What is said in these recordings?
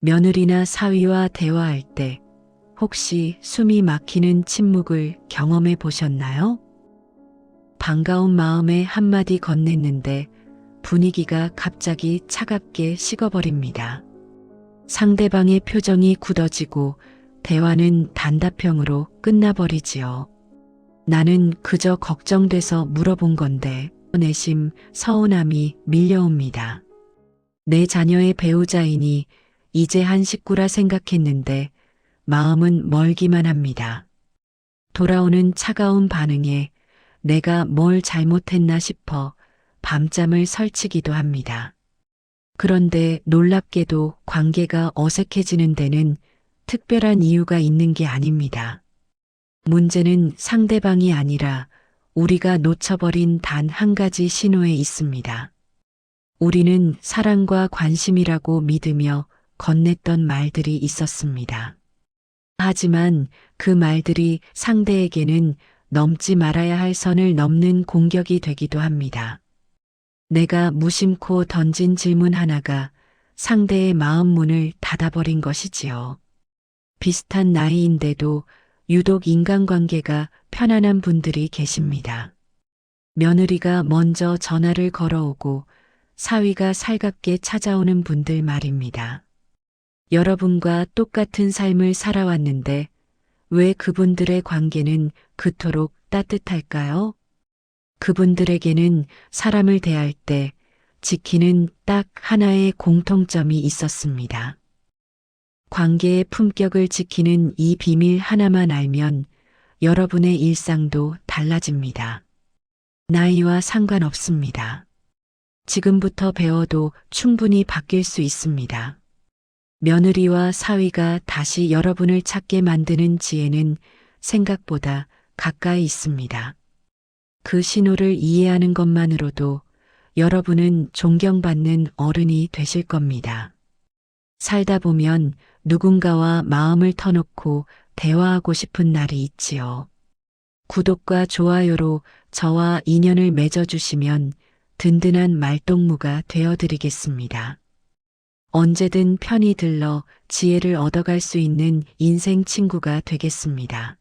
며느리나 사위와 대화할 때 혹시 숨이 막히는 침묵을 경험해 보셨나요? 반가운 마음에 한마디 건넸는데 분위기가 갑자기 차갑게 식어버립니다. 상대방의 표정이 굳어지고 대화는 단답형으로 끝나버리지요. 나는 그저 걱정돼서 물어본 건데 내심 서운함이 밀려옵니다. 내 자녀의 배우자이니 이제 한 식구라 생각했는데 마음은 멀기만 합니다. 돌아오는 차가운 반응에 내가 뭘 잘못했나 싶어 밤잠을 설치기도 합니다. 그런데 놀랍게도 관계가 어색해지는 데는 특별한 이유가 있는 게 아닙니다. 문제는 상대방이 아니라 우리가 놓쳐버린 단 한 가지 신호에 있습니다. 우리는 사랑과 관심이라고 믿으며 건넸던 말들이 있었습니다. 하지만 그 말들이 상대에게는 넘지 말아야 할 선을 넘는 공격이 되기도 합니다. 내가 무심코 던진 질문 하나가 상대의 마음 문을 닫아버린 것이지요. 비슷한 나이인데도 유독 인간관계가 편안한 분들이 계십니다. 며느리가 먼저 전화를 걸어오고 사위가 살갑게 찾아오는 분들 말입니다. 여러분과 똑같은 삶을 살아왔는데 왜 그분들의 관계는 그토록 따뜻할까요? 그분들에게는 사람을 대할 때 지키는 딱 하나의 공통점이 있었습니다. 관계의 품격을 지키는 이 비밀 하나만 알면 여러분의 일상도 달라집니다. 나이와 상관없습니다. 지금부터 배워도 충분히 바뀔 수 있습니다. 며느리와 사위가 다시 여러분을 찾게 만드는 지혜는 생각보다 가까이 있습니다. 그 신호를 이해하는 것만으로도 여러분은 존경받는 어른이 되실 겁니다. 살다 보면 누군가와 마음을 터놓고 대화하고 싶은 날이 있지요. 구독과 좋아요로 저와 인연을 맺어주시면 든든한 말동무가 되어드리겠습니다. 언제든 편히 들러 지혜를 얻어갈 수 있는 인생 친구가 되겠습니다.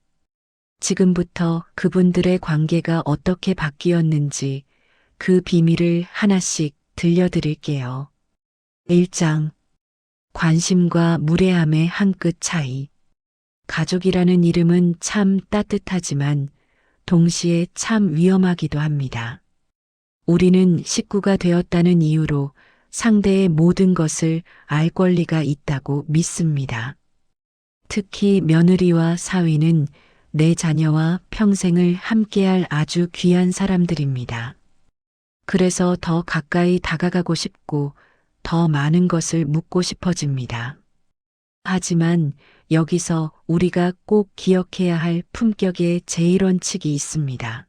지금부터 그분들의 관계가 어떻게 바뀌었는지 그 비밀을 하나씩 들려드릴게요. 1장. 관심과 무례함의 한 끗 차이. 가족이라는 이름은 참 따뜻하지만 동시에 참 위험하기도 합니다. 우리는 식구가 되었다는 이유로 상대의 모든 것을 알 권리가 있다고 믿습니다. 특히 며느리와 사위는 내 자녀와 평생을 함께할 아주 귀한 사람들입니다. 그래서 더 가까이 다가가고 싶고 더 많은 것을 묻고 싶어집니다. 하지만 여기서 우리가 꼭 기억해야 할 품격의 제1원칙이 있습니다.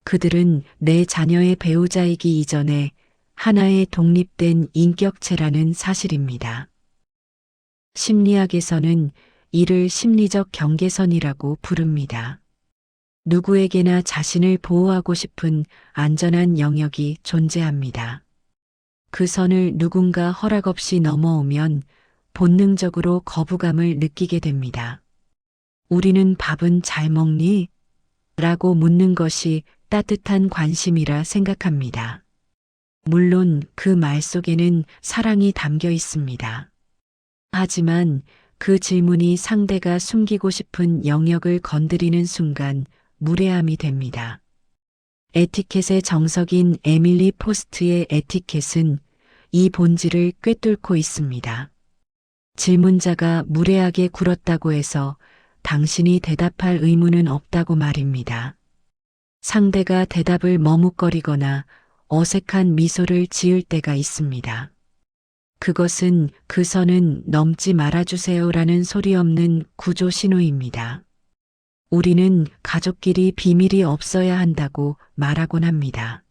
그들은 내 자녀의 배우자이기 이전에 하나의 독립된 인격체라는 사실입니다. 심리학에서는 이를 심리적 경계선이라고 부릅니다. 누구에게나 자신을 보호하고 싶은 안전한 영역이 존재합니다. 그 선을 누군가 허락 없이 넘어오면 본능적으로 거부감을 느끼게 됩니다. 우리는 밥은 잘 먹니? 라고 묻는 것이 따뜻한 관심이라 생각합니다. 물론 그 말 속에는 사랑이 담겨 있습니다. 하지만 그 질문이 상대가 숨기고 싶은 영역을 건드리는 순간 무례함이 됩니다. 에티켓의 정석인 에밀리 포스트의 에티켓은 이 본질을 꿰뚫고 있습니다. 질문자가 무례하게 굴었다고 해서 당신이 대답할 의무는 없다고 말입니다. 상대가 대답을 머뭇거리거나 어색한 미소를 지을 때가 있습니다. 그것은 그 선은 넘지 말아주세요라는 소리 없는 구조 신호입니다. 우리는 가족끼리 비밀이 없어야 한다고 말하곤 합니다.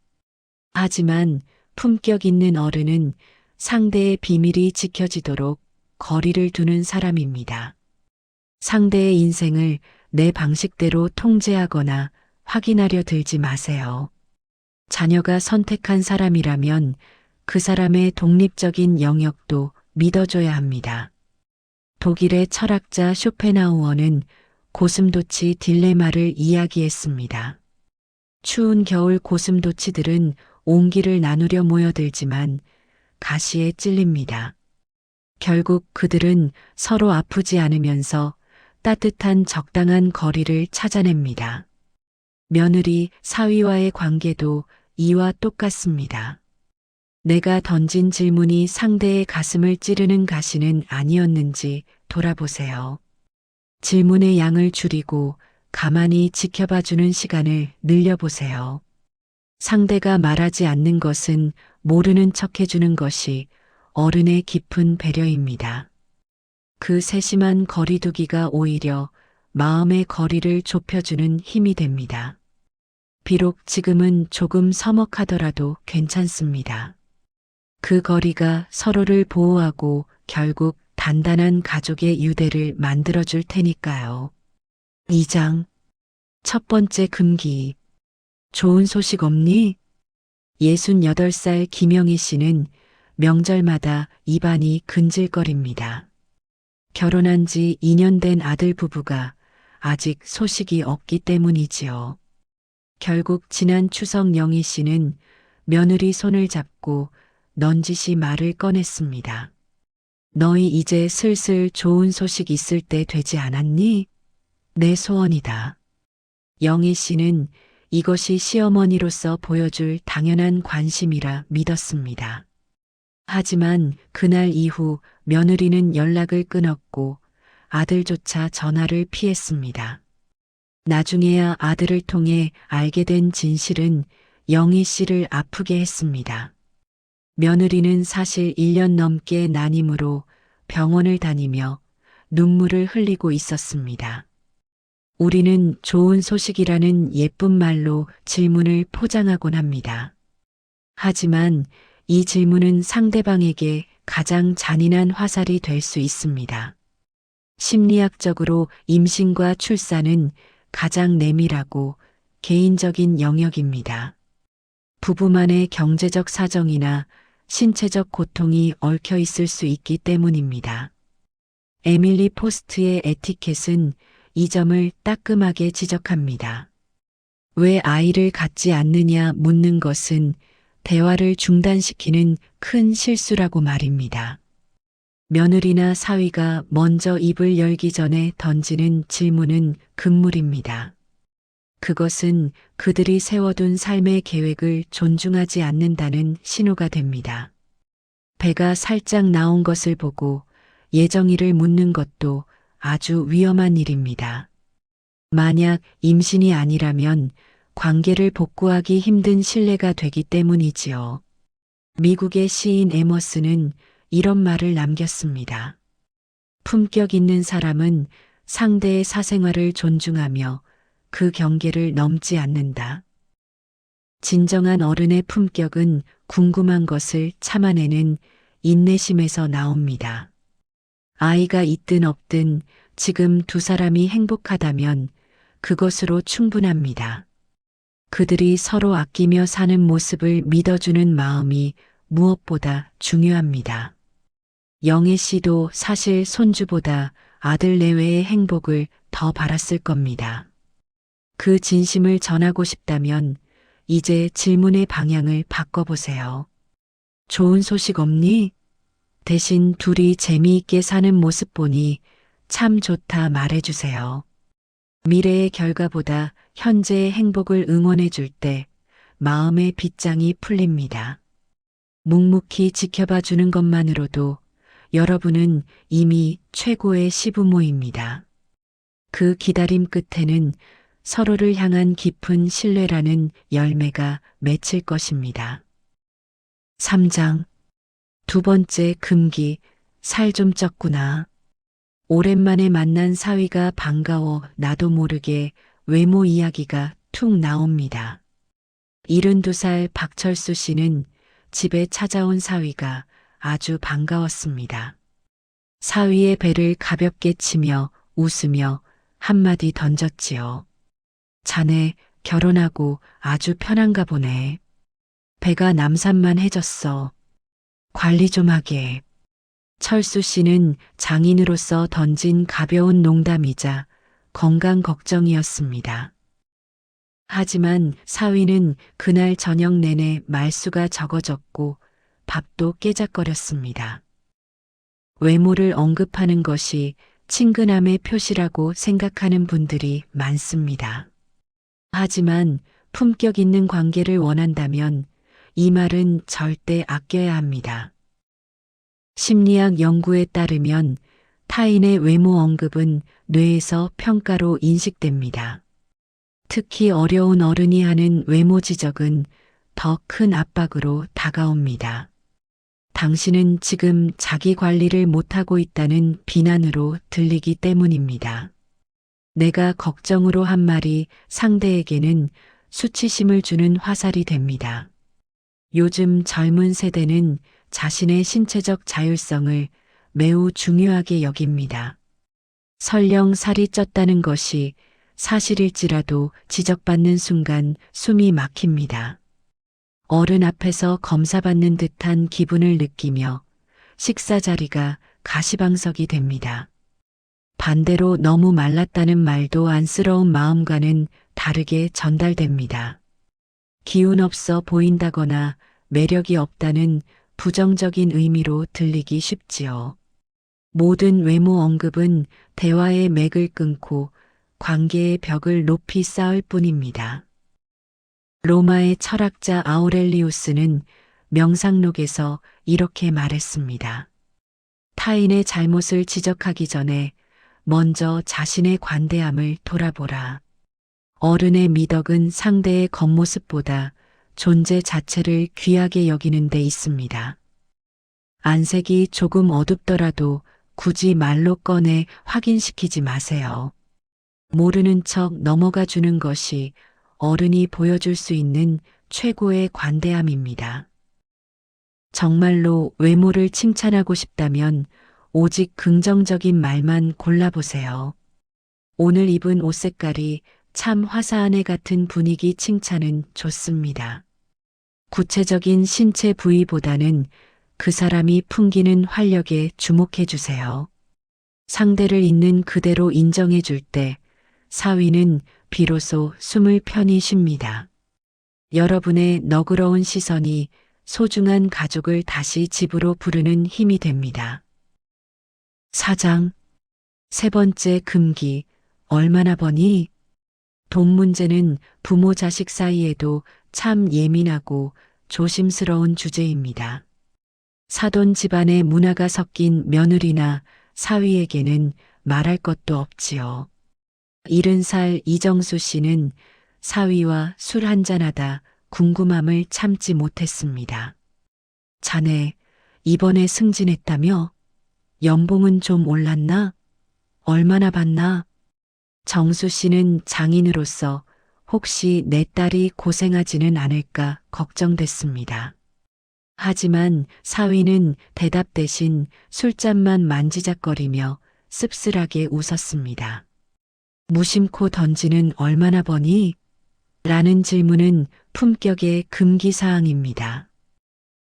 하지만 품격 있는 어른은 상대의 비밀이 지켜지도록 거리를 두는 사람입니다. 상대의 인생을 내 방식대로 통제하거나 확인하려 들지 마세요. 자녀가 선택한 사람이라면 그 사람의 독립적인 영역도 믿어줘야 합니다. 독일의 철학자 쇼펜하우어는 고슴도치 딜레마를 이야기했습니다. 추운 겨울 고슴도치들은 온기를 나누려 모여들지만 가시에 찔립니다. 결국 그들은 서로 아프지 않으면서 따뜻한 적당한 거리를 찾아냅니다. 며느리 사위와의 관계도 이와 똑같습니다. 내가 던진 질문이 상대의 가슴을 찌르는 가시는 아니었는지 돌아보세요. 질문의 양을 줄이고 가만히 지켜봐주는 시간을 늘려보세요. 상대가 말하지 않는 것은 모르는 척해주는 것이 어른의 깊은 배려입니다. 그 세심한 거리두기가 오히려 마음의 거리를 좁혀주는 힘이 됩니다. 비록 지금은 조금 서먹하더라도 괜찮습니다. 그 거리가 서로를 보호하고 결국 단단한 가족의 유대를 만들어줄 테니까요. 2장 첫 번째 금기. 좋은 소식 없니? 68살 김영희 씨는 명절마다 입안이 근질거립니다. 결혼한 지 2년 된 아들 부부가 아직 소식이 없기 때문이지요. 결국 지난 추석 영희 씨는 며느리 손을 잡고 넌지시 말을 꺼냈습니다. 너희 이제 슬슬 좋은 소식 있을 때 되지 않았니? 내 소원이다. 영희 씨는 이것이 시어머니로서 보여줄 당연한 관심이라 믿었습니다. 하지만 그날 이후 며느리는 연락을 끊었고 아들조차 전화를 피했습니다. 나중에야 아들을 통해 알게 된 진실은 영희 씨를 아프게 했습니다. 며느리는 사실 1년 넘게 난임으로 병원을 다니며 눈물을 흘리고 있었습니다. 우리는 좋은 소식이라는 예쁜 말로 질문을 포장하곤 합니다. 하지만 이 질문은 상대방에게 가장 잔인한 화살이 될 수 있습니다. 심리학적으로 임신과 출산은 가장 내밀하고 개인적인 영역입니다. 부부만의 경제적 사정이나 신체적 고통이 얽혀 있을 수 있기 때문입니다. 에밀리 포스트의 에티켓은 이 점을 따끔하게 지적합니다. 왜 아이를 갖지 않느냐 묻는 것은 대화를 중단시키는 큰 실수라고 말입니다. 며느리나 사위가 먼저 입을 열기 전에 던지는 질문은 금물입니다. 그것은 그들이 세워둔 삶의 계획을 존중하지 않는다는 신호가 됩니다. 배가 살짝 나온 것을 보고 예정일을 묻는 것도 아주 위험한 일입니다. 만약 임신이 아니라면 관계를 복구하기 힘든 신뢰가 되기 때문이지요. 미국의 시인 에머스는 이런 말을 남겼습니다. 품격 있는 사람은 상대의 사생활을 존중하며 그 경계를 넘지 않는다. 진정한 어른의 품격은 궁금한 것을 참아내는 인내심에서 나옵니다. 아이가 있든 없든 지금 두 사람이 행복하다면 그것으로 충분합니다. 그들이 서로 아끼며 사는 모습을 믿어주는 마음이 무엇보다 중요합니다. 영애 씨도 사실 손주보다 아들 내외의 행복을 더 바랐을 겁니다. 그 진심을 전하고 싶다면 이제 질문의 방향을 바꿔보세요. 좋은 소식 없니? 대신 둘이 재미있게 사는 모습 보니 참 좋다 말해주세요. 미래의 결과보다 현재의 행복을 응원해 줄 때 마음의 빗장이 풀립니다. 묵묵히 지켜봐 주는 것만으로도 여러분은 이미 최고의 시부모입니다. 그 기다림 끝에는 서로를 향한 깊은 신뢰라는 열매가 맺힐 것입니다. 3장 두 번째 금기. 살 좀 쪘구나. 오랜만에 만난 사위가 반가워 나도 모르게 외모 이야기가 툭 나옵니다. 72살 박철수 씨는 집에 찾아온 사위가 아주 반가웠습니다. 사위의 배를 가볍게 치며 웃으며 한마디 던졌지요. 자네 결혼하고 아주 편한가 보네. 배가 남산만 해졌어. 관리 좀 하게. 철수 씨는 장인으로서 던진 가벼운 농담이자 건강 걱정이었습니다. 하지만 사위는 그날 저녁 내내 말수가 적어졌고 밥도 깨작거렸습니다. 외모를 언급하는 것이 친근함의 표시라고 생각하는 분들이 많습니다. 하지만 품격 있는 관계를 원한다면 이 말은 절대 아껴야 합니다. 심리학 연구에 따르면 타인의 외모 언급은 뇌에서 평가로 인식됩니다. 특히 어려운 어른이 하는 외모 지적은 더 큰 압박으로 다가옵니다. 당신은 지금 자기 관리를 못하고 있다는 비난으로 들리기 때문입니다. 내가 걱정으로 한 말이 상대에게는 수치심을 주는 화살이 됩니다. 요즘 젊은 세대는 자신의 신체적 자율성을 매우 중요하게 여깁니다. 설령 살이 쪘다는 것이 사실일지라도 지적받는 순간 숨이 막힙니다. 어른 앞에서 검사받는 듯한 기분을 느끼며 식사 자리가 가시방석이 됩니다. 반대로 너무 말랐다는 말도 안쓰러운 마음과는 다르게 전달됩니다. 기운 없어 보인다거나 매력이 없다는 부정적인 의미로 들리기 쉽지요. 모든 외모 언급은 대화의 맥을 끊고 관계의 벽을 높이 쌓을 뿐입니다. 로마의 철학자 아우렐리우스는 명상록에서 이렇게 말했습니다. 타인의 잘못을 지적하기 전에 먼저 자신의 관대함을 돌아보라. 어른의 미덕은 상대의 겉모습보다 존재 자체를 귀하게 여기는 데 있습니다. 안색이 조금 어둡더라도 굳이 말로 꺼내 확인시키지 마세요. 모르는 척 넘어가 주는 것이 어른이 보여줄 수 있는 최고의 관대함입니다. 정말로 외모를 칭찬하고 싶다면 오직 긍정적인 말만 골라보세요. 오늘 입은 옷 색깔이 참 화사한 애 같은 분위기 칭찬은 좋습니다. 구체적인 신체 부위보다는 그 사람이 풍기는 활력에 주목해 주세요. 상대를 있는 그대로 인정해 줄 때 사위는 비로소 숨을 편히 쉽니다. 여러분의 너그러운 시선이 소중한 가족을 다시 집으로 부르는 힘이 됩니다. 4장 세 번째 금기 얼마나 버니? 돈 문제는 부모 자식 사이에도 참 예민하고 조심스러운 주제입니다. 사돈 집안의 문화가 섞인 며느리나 사위에게는 말할 것도 없지요. 70살 이정수 씨는 사위와 술 한잔하다 궁금함을 참지 못했습니다. 자네, 이번에 승진했다며? 연봉은 좀 올랐나? 얼마나 받나? 정수 씨는 장인으로서 혹시 내 딸이 고생하지는 않을까 걱정됐습니다. 하지만 사위는 대답 대신 술잔만 만지작거리며 씁쓸하게 웃었습니다. 무심코 던지는 얼마나 버니? 라는 질문은 품격의 금기사항입니다.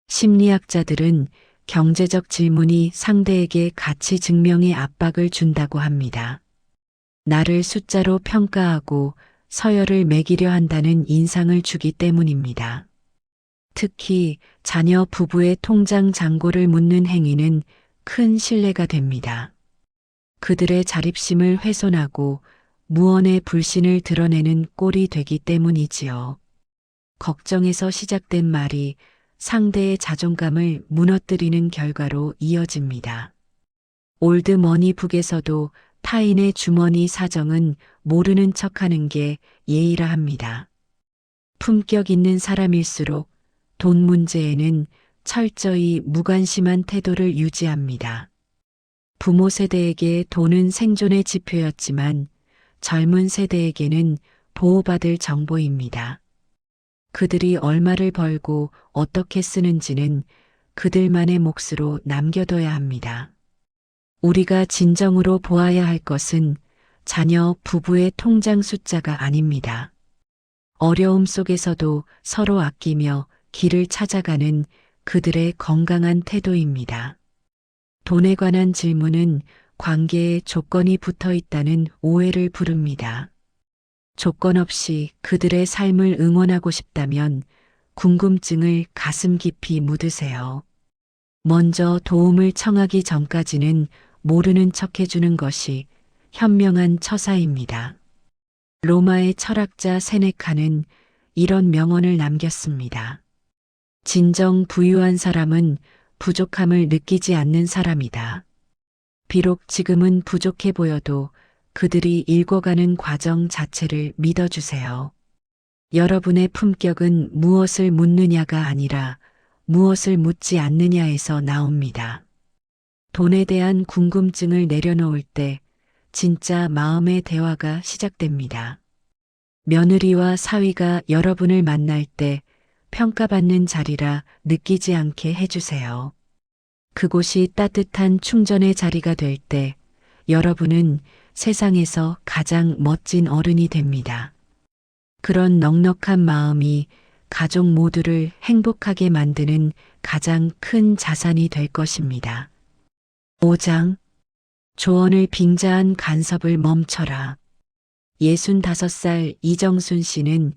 심리학자들은 경제적 질문이 상대에게 가치 증명의 압박을 준다고 합니다. 나를 숫자로 평가하고 서열을 매기려 한다는 인상을 주기 때문입니다. 특히 자녀 부부의 통장 잔고를 묻는 행위는 큰 신뢰가 됩니다. 그들의 자립심을 훼손하고 무언의 불신을 드러내는 꼴이 되기 때문이지요. 걱정에서 시작된 말이 상대의 자존감을 무너뜨리는 결과로 이어집니다. 올드머니북에서도 타인의 주머니 사정은 모르는 척하는 게 예의라 합니다. 품격 있는 사람일수록 돈 문제에는 철저히 무관심한 태도를 유지합니다. 부모 세대에게 돈은 생존의 지표였지만 젊은 세대에게는 보호받을 정보입니다. 그들이 얼마를 벌고 어떻게 쓰는지는 그들만의 몫으로 남겨둬야 합니다. 우리가 진정으로 보아야 할 것은 자녀 부부의 통장 숫자가 아닙니다. 어려움 속에서도 서로 아끼며 길을 찾아가는 그들의 건강한 태도입니다. 돈에 관한 질문은 관계에 조건이 붙어 있다는 오해를 부릅니다. 조건 없이 그들의 삶을 응원하고 싶다면 궁금증을 가슴 깊이 묻으세요. 먼저 도움을 청하기 전까지는 모르는 척 해주는 것이 현명한 처사입니다. 로마의 철학자 세네카는 이런 명언을 남겼습니다. 진정 부유한 사람은 부족함을 느끼지 않는 사람이다. 비록 지금은 부족해 보여도 그들이 읽어가는 과정 자체를 믿어주세요. 여러분의 품격은 무엇을 묻느냐가 아니라 무엇을 묻지 않느냐에서 나옵니다. 돈에 대한 궁금증을 내려놓을 때 진짜 마음의 대화가 시작됩니다. 며느리와 사위가 여러분을 만날 때 평가받는 자리라 느끼지 않게 해주세요. 그곳이 따뜻한 충전의 자리가 될 때 여러분은 세상에서 가장 멋진 어른이 됩니다. 그런 넉넉한 마음이 가족 모두를 행복하게 만드는 가장 큰 자산이 될 것입니다. 5장 조언을 빙자한 간섭을 멈춰라. 65살 이정순 씨는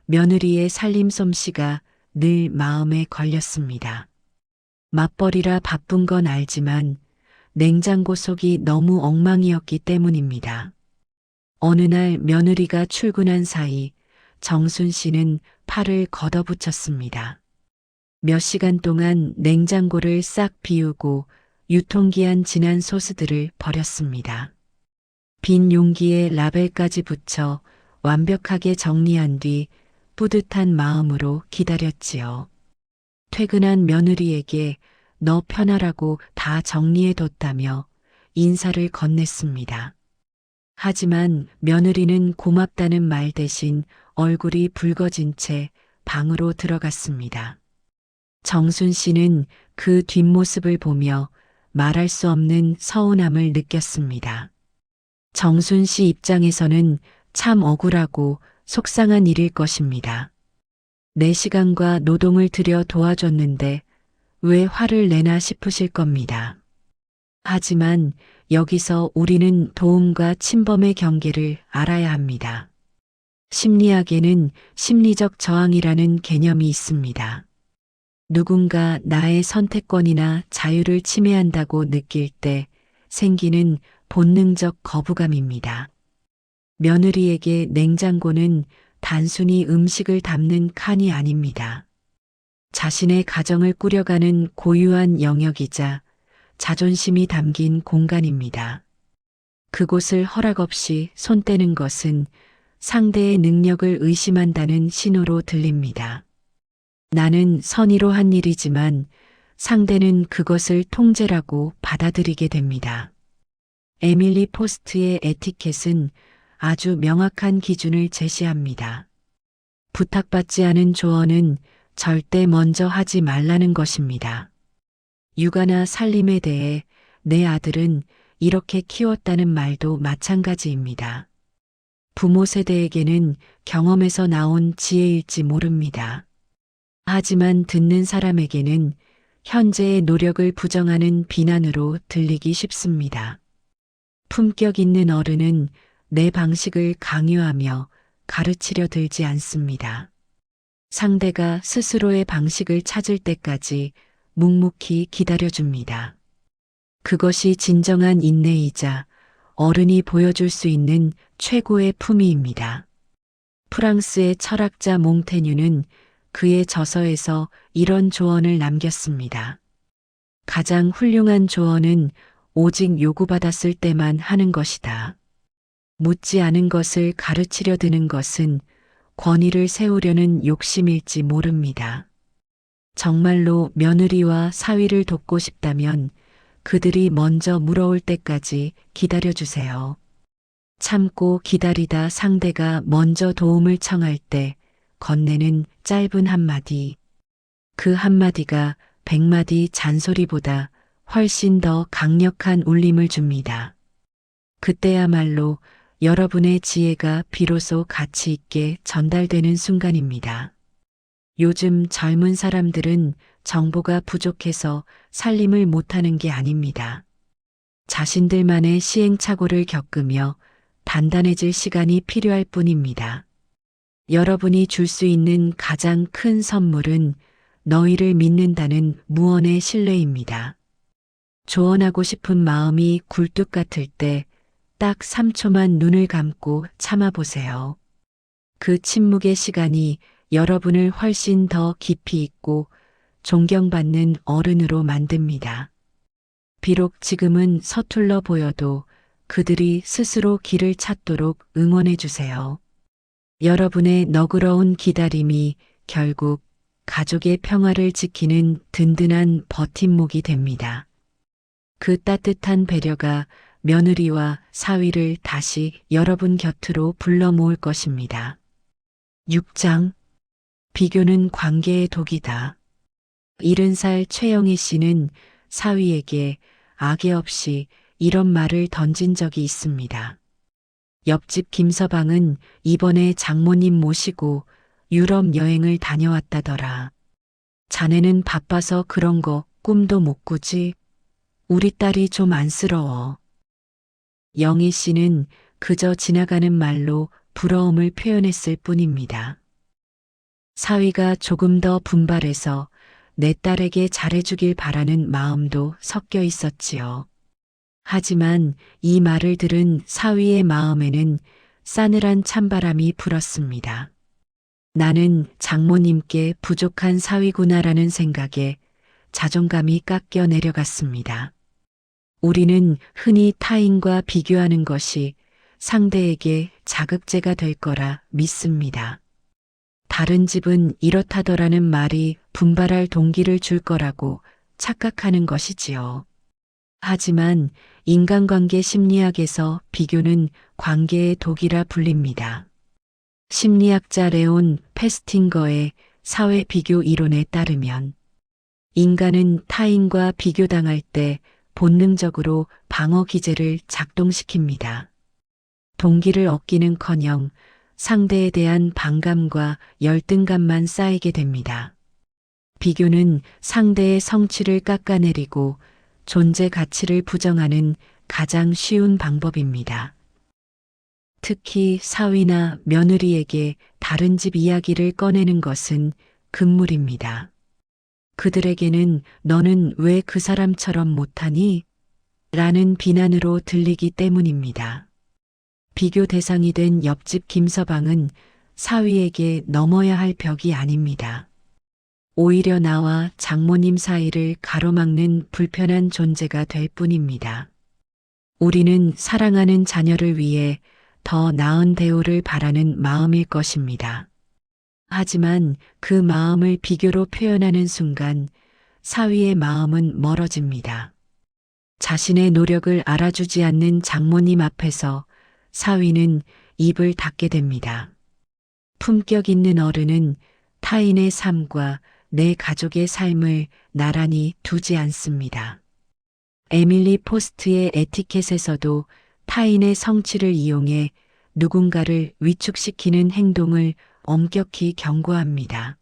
며느리의 살림 솜씨가 늘 마음에 걸렸습니다. 맞벌이라 바쁜 건 알지만 냉장고 속이 너무 엉망이었기 때문입니다. 어느 날 며느리가 출근한 사이 정순 씨는 팔을 걷어붙였습니다. 몇 시간 동안 냉장고를 싹 비우고 유통기한 지난 소스들을 버렸습니다. 빈 용기에 라벨까지 붙여 완벽하게 정리한 뒤 뿌듯한 마음으로 기다렸지요. 퇴근한 며느리에게 너 편하라고 다 정리해뒀다며 인사를 건넸습니다. 하지만 며느리는 고맙다는 말 대신 얼굴이 붉어진 채 방으로 들어갔습니다. 정순 씨는 그 뒷모습을 보며 말할 수 없는 서운함을 느꼈습니다. 정순 씨 입장에서는 참 억울하고 속상한 일일 것입니다. 내 시간과 노동을 들여 도와줬는데 왜 화를 내나 싶으실 겁니다. 하지만 여기서 우리는 도움과 침범의 경계를 알아야 합니다. 심리학에는 심리적 저항이라는 개념이 있습니다. 누군가 나의 선택권이나 자유를 침해한다고 느낄 때 생기는 본능적 거부감입니다. 며느리에게 냉장고는 단순히 음식을 담는 칸이 아닙니다. 자신의 가정을 꾸려가는 고유한 영역이자 자존심이 담긴 공간입니다. 그곳을 허락 없이 손 떼는 것은 상대의 능력을 의심한다는 신호로 들립니다. 나는 선의로 한 일이지만 상대는 그것을 통제라고 받아들이게 됩니다. 에밀리 포스트의 에티켓은 아주 명확한 기준을 제시합니다. 부탁받지 않은 조언은 절대 먼저 하지 말라는 것입니다. 육아나 살림에 대해 내 아들은 이렇게 키웠다는 말도 마찬가지입니다. 부모 세대에게는 경험에서 나온 지혜일지 모릅니다. 하지만 듣는 사람에게는 현재의 노력을 부정하는 비난으로 들리기 쉽습니다. 품격 있는 어른은 내 방식을 강요하며 가르치려 들지 않습니다. 상대가 스스로의 방식을 찾을 때까지 묵묵히 기다려줍니다. 그것이 진정한 인내이자 어른이 보여줄 수 있는 최고의 품위입니다. 프랑스의 철학자 몽테뉴는 그의 저서에서 이런 조언을 남겼습니다. 가장 훌륭한 조언은 오직 요구받았을 때만 하는 것이다. 묻지 않은 것을 가르치려 드는 것은 권위를 세우려는 욕심일지 모릅니다. 정말로 며느리와 사위를 돕고 싶다면 그들이 먼저 물어올 때까지 기다려주세요. 참고 기다리다 상대가 먼저 도움을 청할 때 건네는 짧은 한마디. 그 한마디가 100마디 잔소리보다 훨씬 더 강력한 울림을 줍니다. 그때야말로 여러분의 지혜가 비로소 가치 있게 전달되는 순간입니다. 요즘 젊은 사람들은 정보가 부족해서 살림을 못하는 게 아닙니다. 자신들만의 시행착오를 겪으며 단단해질 시간이 필요할 뿐입니다. 여러분이 줄 수 있는 가장 큰 선물은 너희를 믿는다는 무언의 신뢰입니다. 조언하고 싶은 마음이 굴뚝 같을 때 딱 3초만 눈을 감고 참아보세요. 그 침묵의 시간이 여러분을 훨씬 더 깊이 있고 존경받는 어른으로 만듭니다. 비록 지금은 서툴러 보여도 그들이 스스로 길을 찾도록 응원해 주세요. 여러분의 너그러운 기다림이 결국 가족의 평화를 지키는 든든한 버팀목이 됩니다. 그 따뜻한 배려가 며느리와 사위를 다시 여러분 곁으로 불러 모을 것입니다. 6장 비교는 관계의 독이다. 70살 최영희 씨는 사위에게 악의 없이 이런 말을 던진 적이 있습니다. 옆집 김서방은 이번에 장모님 모시고 유럽 여행을 다녀왔다더라. 자네는 바빠서 그런 거 꿈도 못 꾸지? 우리 딸이 좀 안쓰러워. 영희 씨는 그저 지나가는 말로 부러움을 표현했을 뿐입니다. 사위가 조금 더 분발해서 내 딸에게 잘해주길 바라는 마음도 섞여 있었지요. 하지만 이 말을 들은 사위의 마음에는 싸늘한 찬바람이 불었습니다. 나는 장모님께 부족한 사위구나라는 생각에 자존감이 깎여 내려갔습니다. 우리는 흔히 타인과 비교하는 것이 상대에게 자극제가 될 거라 믿습니다. 다른 집은 이렇다더라는 말이 분발할 동기를 줄 거라고 착각하는 것이지요. 하지만 인간관계 심리학에서 비교는 관계의 독이라 불립니다. 심리학자 레온 페스팅거의 사회 비교 이론에 따르면 인간은 타인과 비교당할 때 본능적으로 방어 기제를 작동시킵니다. 동기를 얻기는커녕 상대에 대한 반감과 열등감만 쌓이게 됩니다. 비교는 상대의 성취를 깎아내리고 존재 가치를 부정하는 가장 쉬운 방법입니다. 특히 사위나 며느리에게 다른 집 이야기를 꺼내는 것은 금물입니다. 그들에게는 너는 왜 그 사람처럼 못하니? 라는 비난으로 들리기 때문입니다. 비교 대상이 된 옆집 김서방은 사위에게 넘어야 할 벽이 아닙니다. 오히려 나와 장모님 사이를 가로막는 불편한 존재가 될 뿐입니다. 우리는 사랑하는 자녀를 위해 더 나은 대우를 바라는 마음일 것입니다. 하지만 그 마음을 비교로 표현하는 순간 사위의 마음은 멀어집니다. 자신의 노력을 알아주지 않는 장모님 앞에서 사위는 입을 닫게 됩니다. 품격 있는 어른은 타인의 삶과 내 가족의 삶을 나란히 두지 않습니다. 에밀리 포스트의 에티켓에서도 타인의 성취를 이용해 누군가를 위축시키는 행동을 엄격히 경고합니다.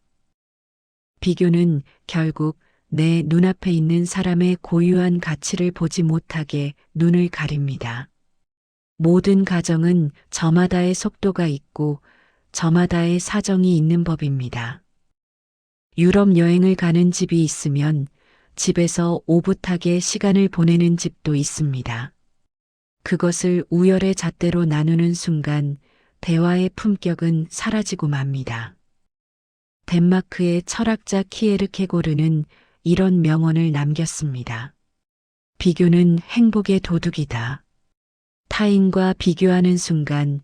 비교는 결국 내 눈앞에 있는 사람의 고유한 가치를 보지 못하게 눈을 가립니다. 모든 가정은 저마다의 속도가 있고 저마다의 사정이 있는 법입니다. 유럽 여행을 가는 집이 있으면 집에서 오붓하게 시간을 보내는 집도 있습니다. 그것을 우열의 잣대로 나누는 순간 대화의 품격은 사라지고 맙니다. 덴마크의 철학자 키에르케고르는 이런 명언을 남겼습니다. 비교는 행복의 도둑이다. 타인과 비교하는 순간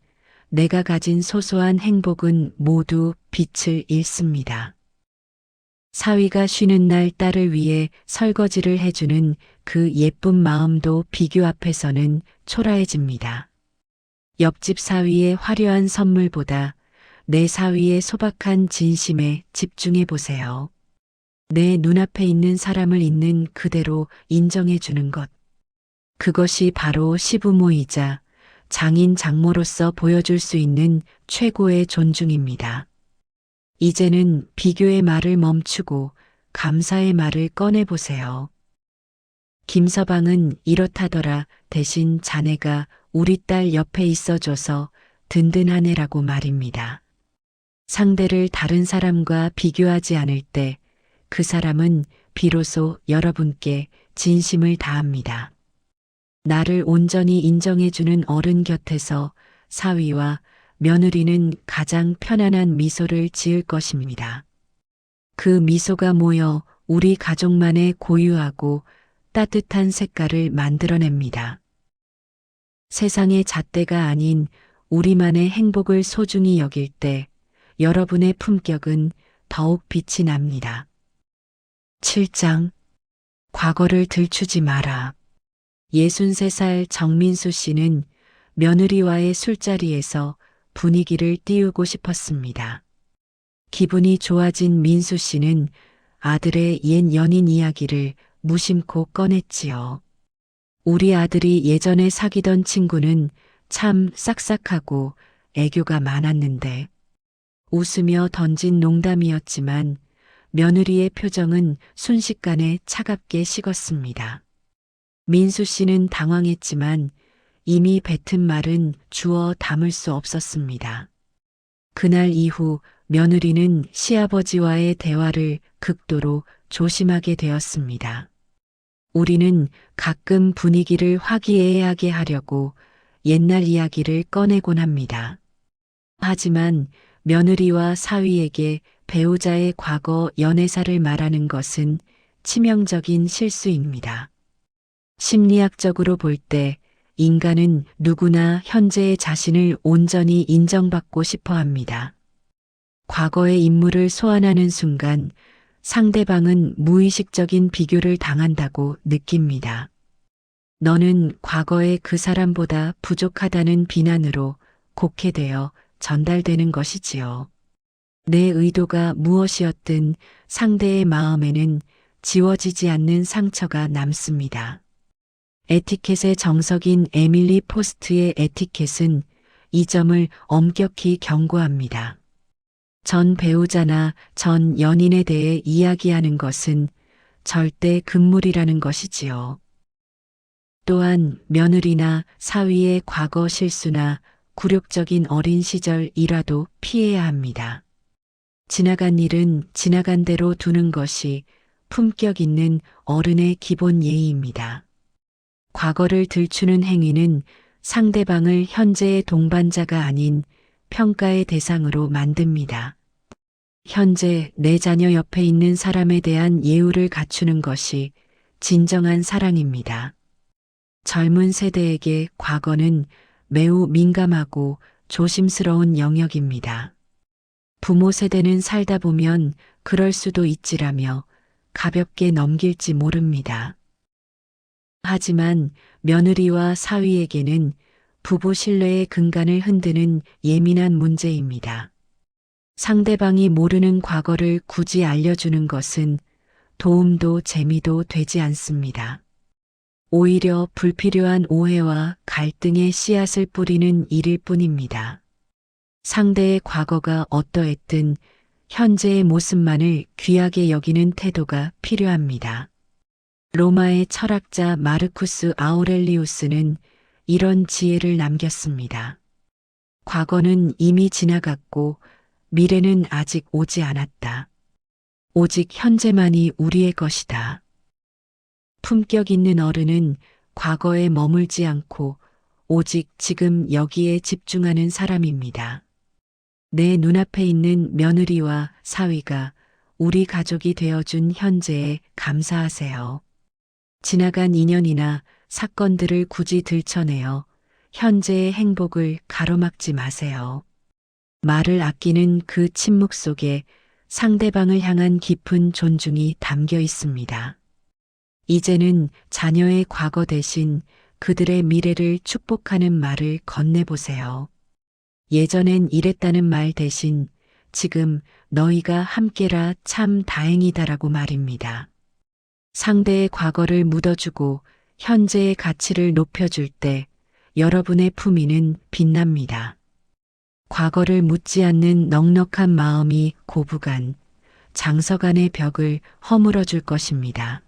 내가 가진 소소한 행복은 모두 빛을 잃습니다. 사위가 쉬는 날 딸을 위해 설거지를 해주는 그 예쁜 마음도 비교 앞에서는 초라해집니다. 옆집 사위의 화려한 선물보다 내 사위의 소박한 진심에 집중해 보세요. 내 눈앞에 있는 사람을 있는 그대로 인정해 주는 것. 그것이 바로 시부모이자 장인 장모로서 보여줄 수 있는 최고의 존중입니다. 이제는 비교의 말을 멈추고 감사의 말을 꺼내보세요. 김서방은 이렇다더라. 대신 자네가 우리 딸 옆에 있어줘서 든든하네라고 말입니다. 상대를 다른 사람과 비교하지 않을 때 그 사람은 비로소 여러분께 진심을 다합니다. 나를 온전히 인정해주는 어른 곁에서 사위와 며느리는 가장 편안한 미소를 지을 것입니다. 그 미소가 모여 우리 가족만의 고유하고 따뜻한 색깔을 만들어냅니다. 세상의 잣대가 아닌 우리만의 행복을 소중히 여길 때 여러분의 품격은 더욱 빛이 납니다. 7장 과거를 들추지 마라. 63살 정민수 씨는 며느리와의 술자리에서 분위기를 띄우고 싶었습니다. 기분이 좋아진 민수 씨는 아들의 옛 연인 이야기를 무심코 꺼냈지요. 우리 아들이 예전에 사귀던 친구는 참 싹싹하고 애교가 많았는데 웃으며 던진 농담이었지만 며느리의 표정은 순식간에 차갑게 식었습니다. 민수 씨는 당황했지만 이미 뱉은 말은 주워 담을 수 없었습니다. 그날 이후 며느리는 시아버지와의 대화를 극도로 조심하게 되었습니다. 우리는 가끔 분위기를 화기애애하게 하려고 옛날 이야기를 꺼내곤 합니다. 하지만 며느리와 사위에게 배우자의 과거 연애사를 말하는 것은 치명적인 실수입니다. 심리학적으로 볼 때 인간은 누구나 현재의 자신을 온전히 인정받고 싶어 합니다. 과거의 인물을 소환하는 순간 상대방은 무의식적인 비교를 당한다고 느낍니다. 너는 과거의 그 사람보다 부족하다는 비난으로 곡해되어 전달되는 것이지요. 내 의도가 무엇이었든 상대의 마음에는 지워지지 않는 상처가 남습니다. 에티켓의 정석인 에밀리 포스트의 에티켓은 이 점을 엄격히 경고합니다. 전 배우자나 전 연인에 대해 이야기하는 것은 절대 금물이라는 것이지요. 또한 며느리나 사위의 과거 실수나 굴욕적인 어린 시절 일화도 피해야 합니다. 지나간 일은 지나간 대로 두는 것이 품격 있는 어른의 기본 예의입니다. 과거를 들추는 행위는 상대방을 현재의 동반자가 아닌 평가의 대상으로 만듭니다. 현재 내 자녀 옆에 있는 사람에 대한 예우를 갖추는 것이 진정한 사랑입니다. 젊은 세대에게 과거는 매우 민감하고 조심스러운 영역입니다. 부모 세대는 살다 보면 그럴 수도 있지라며 가볍게 넘길지 모릅니다. 하지만 며느리와 사위에게는 부부 신뢰의 근간을 흔드는 예민한 문제입니다. 상대방이 모르는 과거를 굳이 알려주는 것은 도움도 재미도 되지 않습니다. 오히려 불필요한 오해와 갈등의 씨앗을 뿌리는 일일 뿐입니다. 상대의 과거가 어떠했든 현재의 모습만을 귀하게 여기는 태도가 필요합니다. 로마의 철학자 마르쿠스 아우렐리우스는 이런 지혜를 남겼습니다. 과거는 이미 지나갔고 미래는 아직 오지 않았다. 오직 현재만이 우리의 것이다. 품격 있는 어른은 과거에 머물지 않고 오직 지금 여기에 집중하는 사람입니다. 내 눈앞에 있는 며느리와 사위가 우리 가족이 되어준 현재에 감사하세요. 지나간 인연이나 사건들을 굳이 들춰내어 현재의 행복을 가로막지 마세요. 말을 아끼는 그 침묵 속에 상대방을 향한 깊은 존중이 담겨 있습니다. 이제는 자녀의 과거 대신 그들의 미래를 축복하는 말을 건네보세요. 예전엔 이랬다는 말 대신 지금 너희가 함께라 참 다행이다라고 말입니다. 상대의 과거를 묻어주고 현재의 가치를 높여줄 때 여러분의 품위는 빛납니다. 과거를 묻지 않는 넉넉한 마음이 고부간, 장서간의 벽을 허물어 줄 것입니다.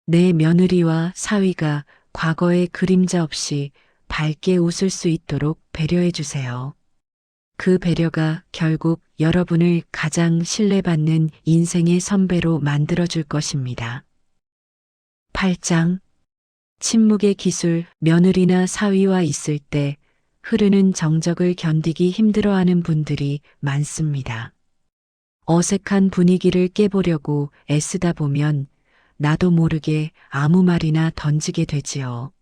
내 며느리와 사위가 과거의 그림자 없이 밝게 웃을 수 있도록 배려해 주세요. 그 배려가 결국 여러분을 가장 신뢰받는 인생의 선배로 만들어 줄 것입니다. 8장 침묵의 기술. 며느리나 사위와 있을 때 흐르는 정적을 견디기 힘들어하는 분들이 많습니다. 어색한 분위기를 깨보려고 애쓰다 보면 나도 모르게 아무 말이나 던지게 되지요.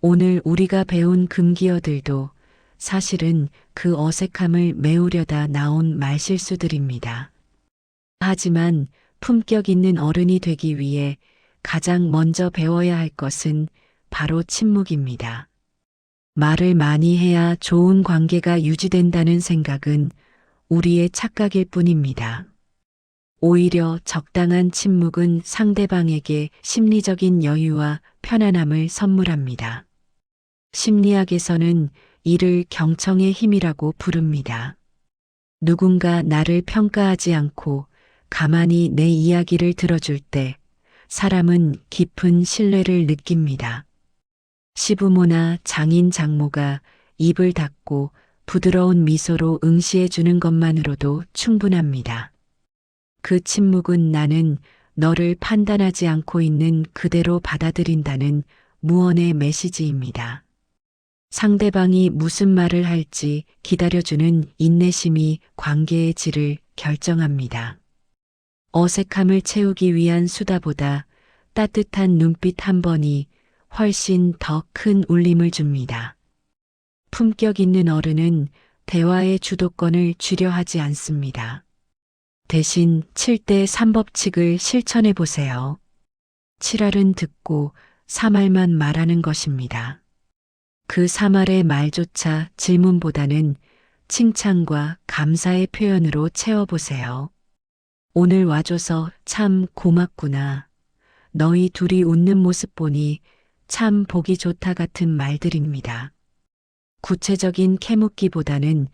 오늘 우리가 배운 금기어들도 사실은 그 어색함을 메우려다 나온 말실수들입니다. 하지만 품격 있는 어른이 되기 위해 가장 먼저 배워야 할 것은 바로 침묵입니다. 말을 많이 해야 좋은 관계가 유지된다는 생각은 우리의 착각일 뿐입니다. 오히려 적당한 침묵은 상대방에게 심리적인 여유와 편안함을 선물합니다. 심리학에서는 이를 경청의 힘이라고 부릅니다. 누군가 나를 평가하지 않고 가만히 내 이야기를 들어줄 때 사람은 깊은 신뢰를 느낍니다. 시부모나 장인 장모가 입을 닫고 부드러운 미소로 응시해 주는 것만으로도 충분합니다. 그 침묵은 나는 너를 판단하지 않고 있는 그대로 받아들인다는 무언의 메시지입니다. 상대방이 무슨 말을 할지 기다려주는 인내심이 관계의 질을 결정합니다. 어색함을 채우기 위한 수다보다 따뜻한 눈빛 한 번이 훨씬 더 큰 울림을 줍니다. 품격 있는 어른은 대화의 주도권을 쥐려 하지 않습니다. 대신 7대 3법칙을 실천해 보세요. 7알은 듣고 3알만 말하는 것입니다. 그 3알의 말조차 질문보다는 칭찬과 감사의 표현으로 채워보세요. 오늘 와줘서 참 고맙구나. 너희 둘이 웃는 모습 보니 참 보기 좋다 같은 말들입니다. 구체적인 캐묻기보다는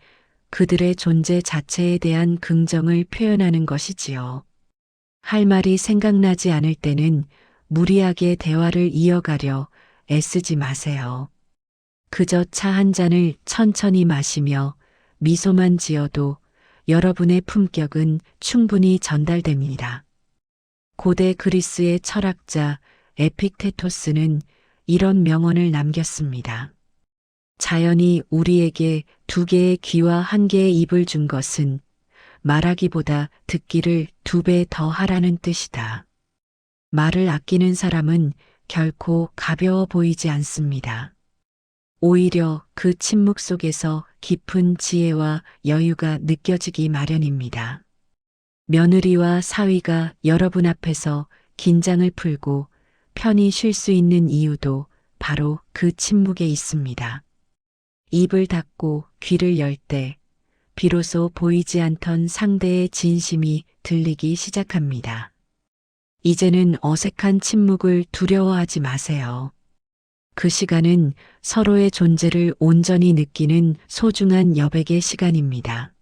그들의 존재 자체에 대한 긍정을 표현하는 것이지요. 할 말이 생각나지 않을 때는 무리하게 대화를 이어가려 애쓰지 마세요. 그저 차 한 잔을 천천히 마시며 미소만 지어도 여러분의 품격은 충분히 전달됩니다. 고대 그리스의 철학자 에픽테토스는 이런 명언을 남겼습니다. 자연이 우리에게 2개의 귀와 1개의 입을 준 것은 말하기보다 듣기를 2배 더 하라는 뜻이다. 말을 아끼는 사람은 결코 가벼워 보이지 않습니다. 오히려 그 침묵 속에서 깊은 지혜와 여유가 느껴지기 마련입니다. 며느리와 사위가 여러분 앞에서 긴장을 풀고 편히 쉴 수 있는 이유도 바로 그 침묵에 있습니다. 입을 닫고 귀를 열 때 비로소 보이지 않던 상대의 진심이 들리기 시작합니다. 이제는 어색한 침묵을 두려워하지 마세요. 그 시간은 서로의 존재를 온전히 느끼는 소중한 여백의 시간입니다.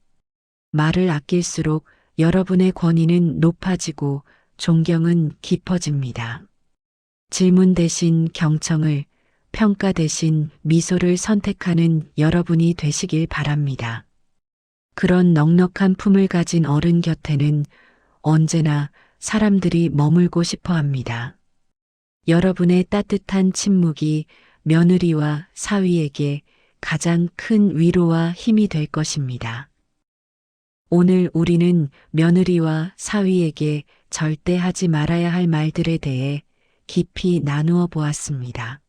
말을 아낄수록 여러분의 권위는 높아지고 존경은 깊어집니다. 질문 대신 경청을, 평가 대신 미소를 선택하는 여러분이 되시길 바랍니다. 그런 넉넉한 품을 가진 어른 곁에는 언제나 사람들이 머물고 싶어 합니다. 여러분의 따뜻한 침묵이 며느리와 사위에게 가장 큰 위로와 힘이 될 것입니다. 오늘 우리는 며느리와 사위에게 절대 하지 말아야 할 말들에 대해 깊이 나누어 보았습니다.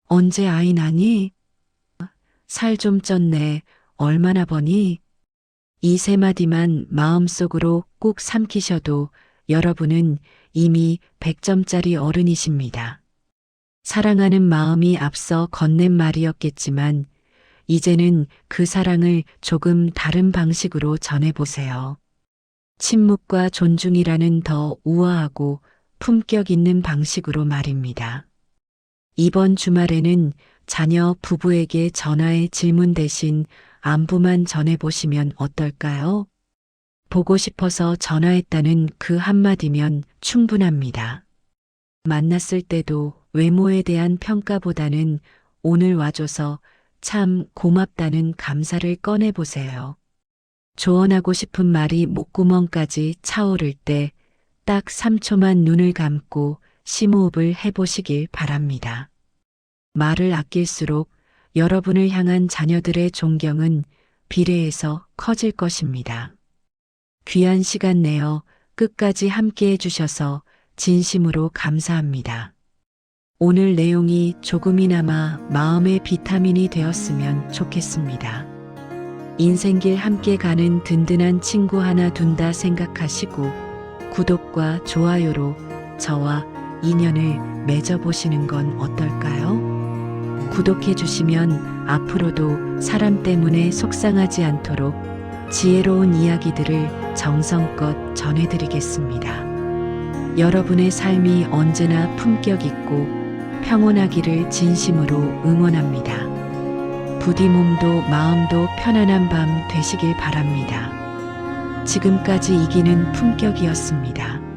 언제 아이 낳니? 살 좀 쪘네. 얼마나 버니? 이 3마디만 마음속으로 꼭 삼키셔도 여러분은 이미 100점짜리 어른이십니다. 사랑하는 마음이 앞서 건넨 말이었겠지만 이제는 그 사랑을 조금 다른 방식으로 전해보세요. 침묵과 존중이라는 더 우아하고 품격 있는 방식으로 말입니다. 이번 주말에는 자녀 부부에게 전화의 질문 대신 안부만 전해보시면 어떨까요? 보고 싶어서 전화했다는 그 한마디면 충분합니다. 만났을 때도 외모에 대한 평가보다는 오늘 와줘서 참 고맙다는 감사를 꺼내보세요. 조언하고 싶은 말이 목구멍까지 차오를 때 딱 3초만 눈을 감고 심호흡을 해보시길 바랍니다. 말을 아낄수록 여러분을 향한 자녀들의 존경은 비례해서 커질 것입니다. 귀한 시간 내어 끝까지 함께 해주셔서 진심으로 감사합니다. 오늘 내용이 조금이나마 마음의 비타민이 되었으면 좋겠습니다. 인생길 함께 가는 든든한 친구 하나 둔다 생각하시고 구독과 좋아요로 저와 인연을 맺어보시는 건 어떨까요? 구독해 주시면 앞으로도 사람 때문에 속상하지 않도록 지혜로운 이야기들을 정성껏 전해드리겠습니다. 여러분의 삶이 언제나 품격 있고 평온하기를 진심으로 응원합니다. 부디 몸도 마음도 편안한 밤 되시길 바랍니다. 지금까지 이기는 품격이었습니다.